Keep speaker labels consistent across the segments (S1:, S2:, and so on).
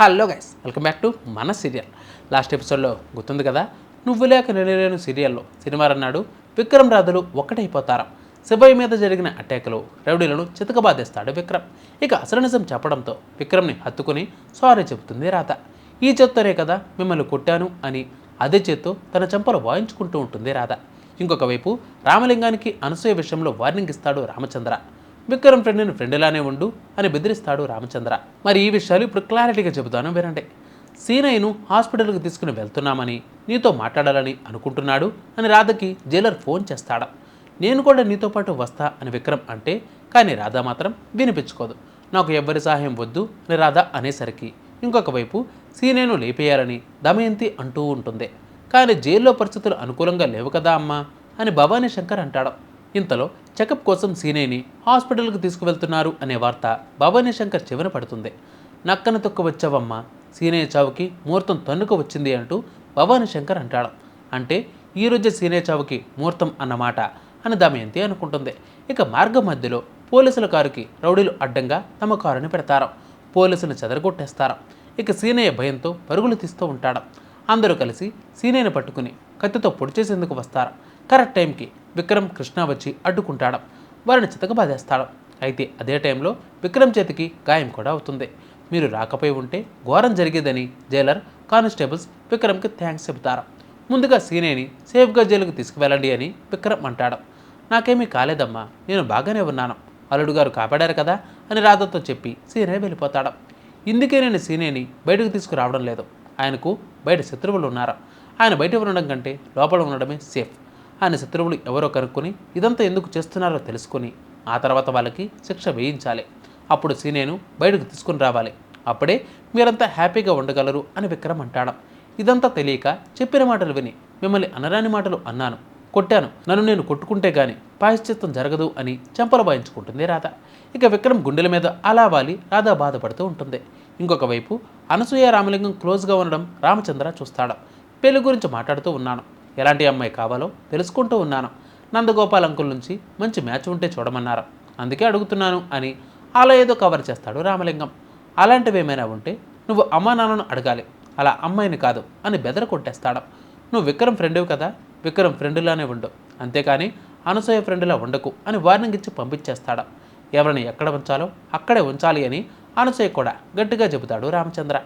S1: Hello guys, welcome back to మన serial. Last ఎపిసోడ్లో గుర్తుంది కదా, నువ్వు లేక నేను సీరియల్లో శనివారం నాడు విక్రమ్ రాధులు ఒక్కటైపోతారు. శివయ్య మీద జరిగిన అటాక్లో రౌడీలను చితకబాదేస్తాడు విక్రమ్. ఇక అసలు నిజం చెప్పడంతో విక్రమ్ని హత్తుకుని సారీ చెబుతుంది రాధ. ఈ చేత్తోనే కదా మిమ్మల్ని కొట్టాను అని అదే చేత్తో తన చెంపలు వాయించుకుంటూ ఉంటుంది రాధ. ఇంకొక వైపు రామలింగానికి అనసూయ విషయంలో వార్నింగ్ ఇస్తాడు రామచంద్ర. విక్రమ్ ఫ్రెండ్ని ఫ్రెండ్లానే ఉండు అని బెదిరిస్తాడు రామచంద్ర. మరి ఈ విషయాలు ఇప్పుడు క్లారిటీగా చెబుతాను వినండి. సీనయ్యను హాస్పిటల్కి తీసుకుని వెళ్తున్నామని, నీతో మాట్లాడాలని అనుకుంటున్నాడు అని రాధకి జైలర్ ఫోన్ చేస్తాడు. నేను కూడా నీతో పాటు వస్తా అని విక్రమ్ అంటే, కానీ రాధ మాత్రం వినిపించుకోదు. నాకు ఎవ్వరి సహాయం వద్దు అని రాధ అనేసరికి ఇంకొక వైపు సీనయ్యను లేపేయాలని దమయంతి అంటూ ఉంటుంది. కానీ జైల్లో పరిస్థితులు అనుకూలంగా లేవు కదా అమ్మా అని భవానీ శంకర్ అంటాడు. ఇంతలో చెకప్ కోసం సీనయ్యని హాస్పిటల్కి తీసుకువెళ్తున్నారు అనే వార్త భవానీ శంకర్ చెవిన పడుతుంది. నక్కన తొక్క వచ్చావమ్మా, సీనయ్య చావుకి ముహూర్తం తన్నుకు వచ్చింది అంటూ భవానీ శంకర్ అంటాడు. అంటే ఈరోజే సీనయ్య చావుకి ముహూర్తం అన్నమాట అని దమయంతి అనుకుంటుంది. ఇక మార్గం మధ్యలో పోలీసుల కారుకి రౌడీలు అడ్డంగా తమ కారుని పెడతారు. పోలీసులు చెదరగొట్టేస్తారు. ఇక సీనయ్య భయంతో పరుగులు తీస్తూ ఉంటాడు. అందరూ కలిసి సీనయ్యని పట్టుకుని కత్తితో పొడి చేసేందుకు వస్తారు. కరెక్ట్ టైంకి విక్రమ్ కృష్ణ వచ్చి అడ్డుకుంటాడు. వారిని చితకబాదేస్తాడు. అయితే అదే టైంలో విక్రమ్ చేతికి గాయం కూడా అవుతుంది. మీరు రాకపోయి ఉంటే ఘోరం జరిగేదని జైలర్ కానిస్టేబుల్స్ విక్రమ్కి థ్యాంక్స్ చెబుతారు. ముందుగా సీనయ్యని సేఫ్గా జైలుకి తీసుకువెళ్ళండి అని విక్రమ్ అంటాడు. నాకేమీ కాలేదమ్మా, నేను బాగానే ఉన్నాను, అల్లుడు గారు కాపాడారు కదా అని రాధతో చెప్పి సీనయ్య వెళ్ళిపోతాడు. ఇందుకే నేను సీనయ్యని బయటకు తీసుకురావడం లేదు. ఆయనకు బయట శత్రువులు ఉన్నారు. ఆయన బయట ఉండడం కంటే లోపల ఉండడమే సేఫ్. ఆయన శత్రువులు ఎవరో కనుక్కొని ఇదంతా ఎందుకు చేస్తున్నారో తెలుసుకొని ఆ తర్వాత వాళ్ళకి శిక్ష వేయించాలి. అప్పుడు సీనయ్యను బయటకు తీసుకుని రావాలి. అప్పుడే మీరంతా హ్యాపీగా ఉండగలరు అని విక్రమ్ అంటాడు. ఇదంతా తెలియక చెప్పిన మాటలు విని మిమ్మల్ని అనరాని మాటలు అన్నాను, కొట్టాను, నన్ను నేను కొట్టుకుంటే గాని పాయశ్చిత్తం జరగదు అని చెంపలు వాయించుకుంటుంది రాధ. ఇక విక్రమ్ గుండెల మీద అలా వాలి రాధ బాధపడుతూ ఉంటుంది. ఇంకొక వైపు అనసూయ రామలింగం క్లోజ్గా ఉండడం రామచంద్ర చూస్తాడు. పెళ్లి గురించి మాట్లాడుతూ ఉన్నాను, ఎలాంటి అమ్మాయి కావాలో తెలుసుకుంటూ ఉన్నాను. నందగోపాల్ అంకుల్ నుంచి మంచి మ్యాచ్ ఉంటే చూడమన్నారు, అందుకే అడుగుతున్నాను అని అలా ఏదో కవర్ చేస్తాడు రామలింగం. అలాంటివి ఏమైనా ఉంటే నువ్వు అమ్మా నాన్నను అడగాలి, అలా అమ్మాయిని కాదు అని బెదర కొట్టేస్తాడు. నువ్వు విక్రమ్ ఫ్రెండ్వి కదా, విక్రమ్ ఫ్రెండ్లానే ఉండు, అంతేకాని అనసూయ ఫ్రెండ్లా ఉండకు అని వార్నింగ్ ఇచ్చి పంపించేస్తాడు. ఎవరిని ఎక్కడ ఉంచాలో అక్కడే ఉంచాలి అని అనసూయ కూడా గట్టిగా చెబుతాడు రామచంద్ర.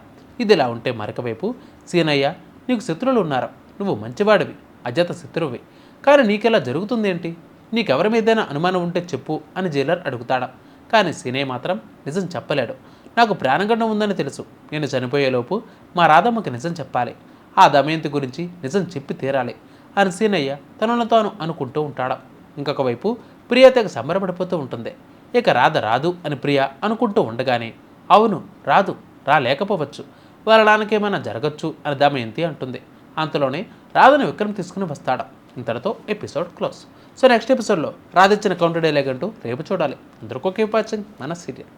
S1: ఇదిలా ఉంటే మరొకవైపు సీనయ్య, నీకు శత్రువులు ఉన్నారు, నువ్వు మంచివాడివి, అజత శత్రువువి, కానీ నీకెలా జరుగుతుందేంటి, నీకెవరి మీదైనా అనుమానం ఉంటే చెప్పు అని జైలర్ అడుగుతాడు. కానీ సీనయ్య మాత్రం నిజం చెప్పలేడు. నాకు ప్రాణగండం ఉందని తెలుసు, నేను చనిపోయేలోపు మా రాధమ్మకి నిజం చెప్పాలి, ఆ దమయంతి గురించి నిజం చెప్పి తీరాలి అని సీనయ్య తనను తాను అనుకుంటూ ఉంటాడు. ఇంకొక వైపు ప్రియ తెగ సంబరపడిపోతూ ఉంటుంది. ఇక రాధ రాదు అని ప్రియ అనుకుంటూ ఉండగానే, అవును రాదు, రాలేకపోవచ్చు, వాళ్ళ నాన్నకేమైనా జరగచ్చు అని దమయంతి అంటుంది. అంతలోనే రాధను విక్రమ్ తీసుకుని వస్తాడు. ఇంతటితో ఎపిసోడ్ క్లోజ్. సో నెక్స్ట్ ఎపిసోడ్లో రాధ ఇచ్చిన కౌంటర్ డైలాగ్ అంటూ రేపు చూడాలి. అందరికీ వాచింగ్ మన సీరియల్.